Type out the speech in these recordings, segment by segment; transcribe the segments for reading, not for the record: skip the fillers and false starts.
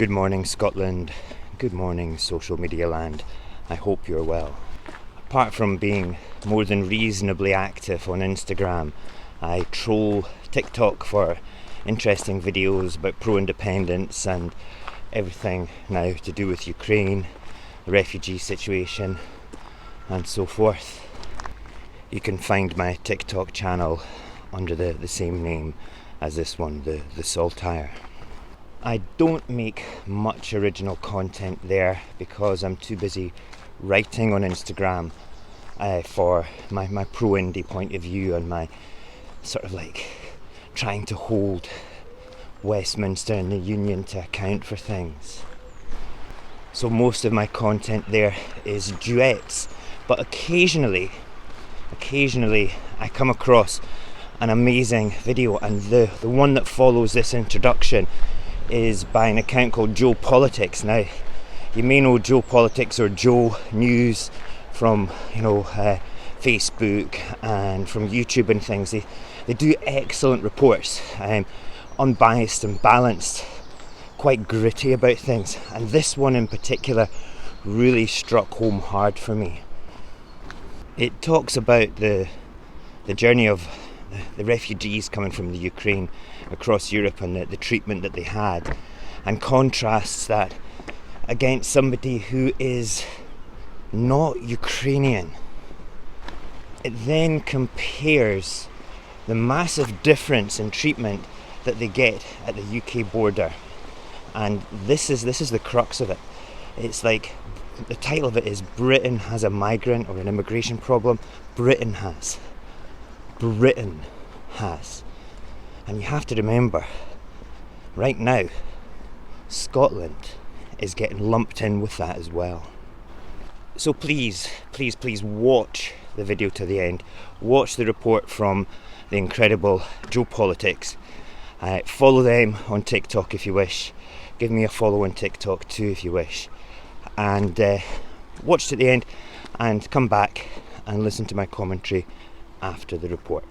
Good morning, Scotland. Good morning, social media land. I hope you're well. Apart from being more than reasonably active on Instagram, I troll TikTok for interesting videos about pro-independence and everything now to do with Ukraine, the refugee situation, and so forth. You can find my TikTok channel under the same name as this one, the Saltire. I don't make much original content there because I'm too busy writing on Instagram for my pro-indie point of view and my sort of like trying to hold Westminster and the Union to account for things. So most of my content there is duets, but occasionally I come across an amazing video, and the one that follows this introduction is by an account called Joe Politics. Now, you may know Joe Politics or Joe News from Facebook and from YouTube and things. They do excellent reports, unbiased and balanced, quite gritty about things, and this one in particular really struck home hard for me. It talks about the journey of the refugees coming from the Ukraine across Europe and the treatment that they had, and contrasts that against somebody who is not Ukrainian. It then compares the massive difference in treatment that they get at the UK border, and this is the crux of it. It's like the title of it is Britain has a migrant or an immigration problem. Britain has. And you have to remember, right now, Scotland is getting lumped in with that as well. So please watch the video to the end. Watch the report from the incredible Joe Politics. Follow them on TikTok if you wish. Give me a follow on TikTok too if you wish. And watch to the end and come back and listen to my commentary after the report.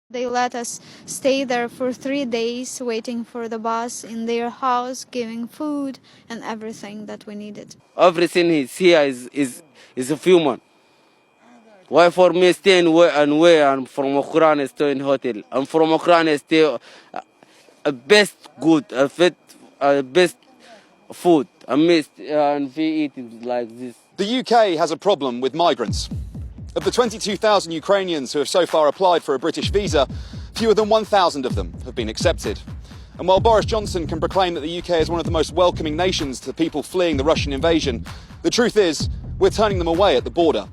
They let us stay there for 3 days, waiting for the bus in their house, giving food and everything that we needed. Everything is here is a human. Why for me staying where I'm from Ukraine, stay in hotel. I'm from Ukraine, stay a best good, a fit, best food. And we eat it like this. The UK has a problem with migrants. Of the 22,000 Ukrainians who have so far applied for a British visa, fewer than 1,000 of them have been accepted. And while Boris Johnson can proclaim that the UK is one of the most welcoming nations to people fleeing the Russian invasion, the truth is we're turning them away at the border.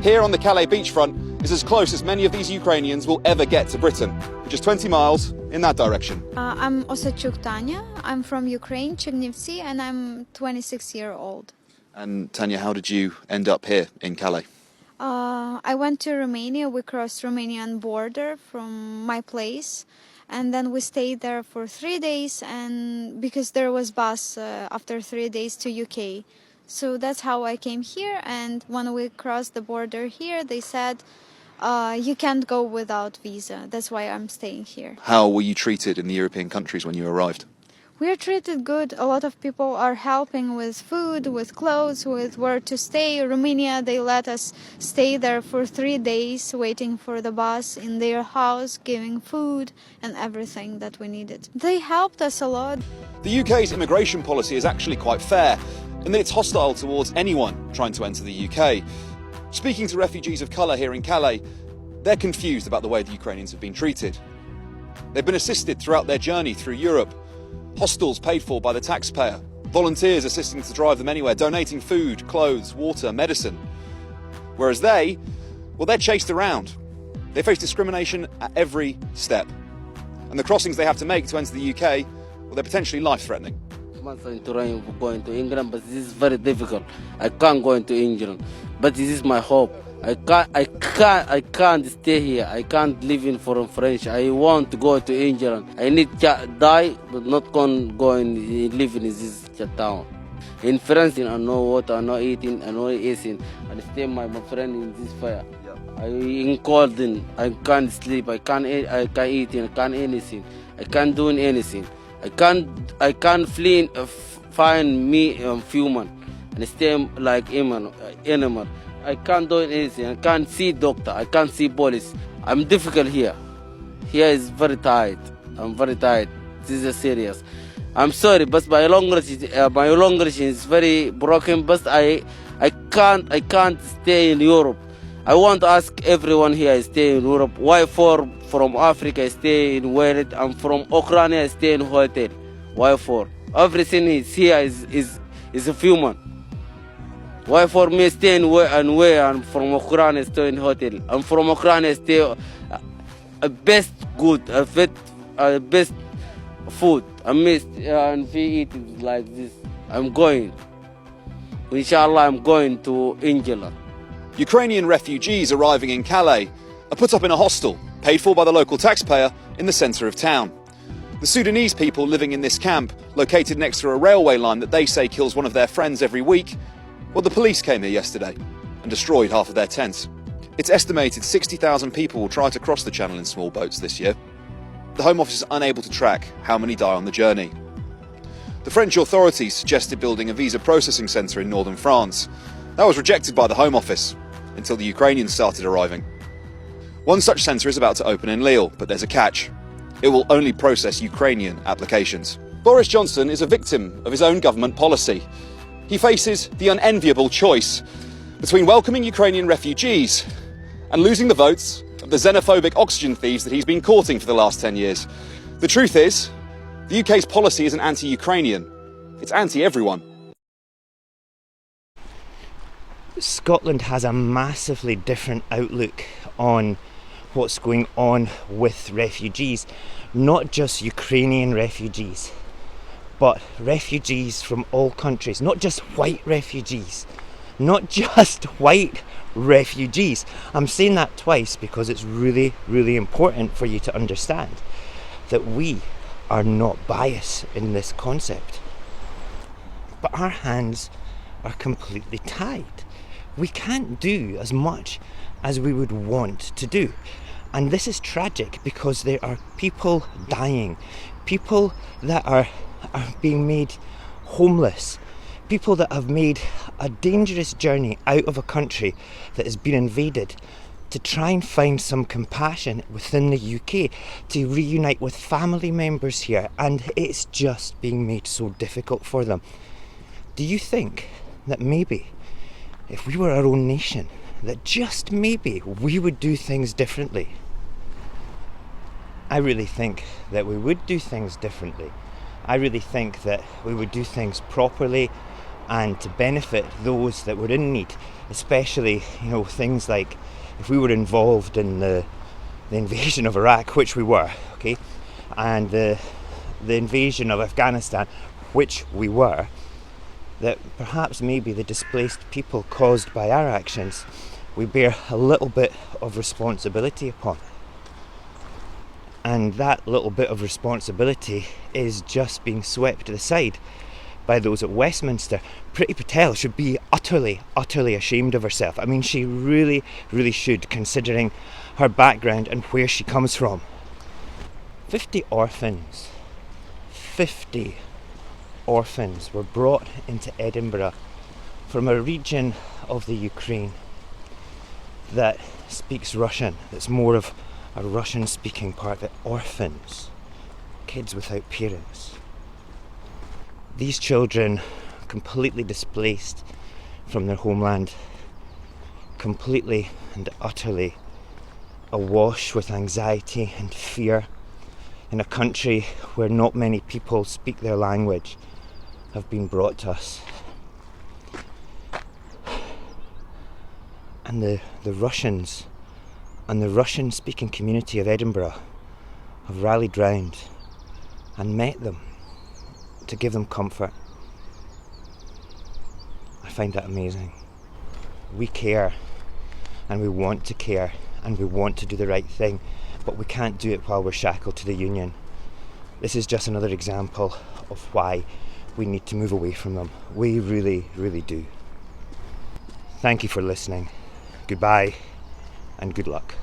Here on the Calais beachfront is as close as many of these Ukrainians will ever get to Britain, just 20 miles in that direction. I'm Osachuk Tanya. I'm from Ukraine, Chernivtsi, and I'm 26 years old. And Tanya, how did you end up here in Calais? I went to Romania. We crossed Romanian border from my place, and then we stayed there for 3 days, and because there was bus after 3 days to UK. So that's how I came here, and when we crossed the border here, they said you can't go without visa. That's why I'm staying here. How were you treated in the European countries when you arrived? We are treated good. A lot of people are helping with food, with clothes, with where to stay. Romania, they let us stay there for 3 days, waiting for the bus in their house, giving food and everything that we needed. They helped us a lot. The UK's immigration policy is actually quite fair, in that it's hostile towards anyone trying to enter the UK. Speaking to refugees of colour here in Calais, they're confused about the way the Ukrainians have been treated. They've been assisted throughout their journey through Europe. Hostels paid for by the taxpayer, volunteers assisting to drive them anywhere, donating food, clothes, water, medicine. Whereas they're chased around. They face discrimination at every step. And the crossings they have to make to enter the UK, well, they're potentially life-threatening. I'm going to England, but this is very difficult. I can't go into England, but this is my hope. I can't stay here. I can't live in foreign French. I want to go to England. I need to die, but not go and live in this town. In France, I know what I'm not eating, I know eating. I stay my friend in this fire. I in cold, I can't sleep. I can't eat. I can't anything. I can't do anything. I can't flee, find me human and stay like animal. I can't do anything. I can't see doctor. I can't see police. I'm difficult here. Here is very tight. I'm very tight. This is serious. I'm sorry, but my language is very broken. But I can't stay in Europe. I want to ask everyone here stay in Europe. Why from Africa stay in Wales and from Ukraine stay in hotel? Why for? Everything is here is a human. Why for me stay in where and from Ukraine stay in hotel and from Ukraine stay best good, best food. I miss and we eat like this. I'm going. Inshallah, I'm going to England. Ukrainian refugees arriving in Calais are put up in a hostel, paid for by the local taxpayer, in the centre of town. The Sudanese people living in this camp, located next to a railway line that they say kills one of their friends every week, well, the police came here yesterday and destroyed half of their tents. It's estimated 60,000 people will try to cross the channel in small boats this year. The Home Office is unable to track how many die on the journey. The French authorities suggested building a visa processing centre in northern France. That was rejected by the Home Office until the Ukrainians started arriving. One such centre is about to open in Lille, but there's a catch. It will only process Ukrainian applications. Boris Johnson is a victim of his own government policy. He faces the unenviable choice between welcoming Ukrainian refugees and losing the votes of the xenophobic oxygen thieves that he's been courting for the last 10 years. The truth is, the UK's policy isn't anti-Ukrainian, it's anti-everyone. Scotland has a massively different outlook on what's going on with refugees, not just Ukrainian refugees, but refugees from all countries, not just white refugees, not just white refugees. I'm saying that twice because it's really, really important for you to understand that we are not biased in this concept. But our hands are completely tied. We can't do as much as we would want to do. And this is tragic because there are people dying, people that are being made homeless, people that have made a dangerous journey out of a country that has been invaded to try and find some compassion within the UK, to reunite with family members here, and it's just being made so difficult for them. Do you think that maybe if we were our own nation, that just maybe we would do things differently? I really think that we would do things differently. I really think that we would do things properly and to benefit those that were in need, especially, things like if we were involved in the invasion of Iraq, which we were, okay, and the invasion of Afghanistan, which we were, that perhaps maybe the displaced people caused by our actions we bear a little bit of responsibility upon. And that little bit of responsibility is just being swept to the side by those at Westminster. Priti Patel should be utterly, utterly ashamed of herself. I mean, she really, really should, considering her background and where she comes from. 50 orphans were brought into Edinburgh from a region of the Ukraine that speaks Russian, that's more of a Russian-speaking part. The orphans, kids without parents. These children, completely displaced from their homeland, completely and utterly awash with anxiety and fear in a country where not many people speak their language, have been brought to us. And the Russians and the Russian-speaking community of Edinburgh have rallied round and met them to give them comfort. I find that amazing. We care, and we want to care, and we want to do the right thing, but we can't do it while we're shackled to the union. This is just another example of why we need to move away from them. We really, really do. Thank you for listening. Goodbye and good luck.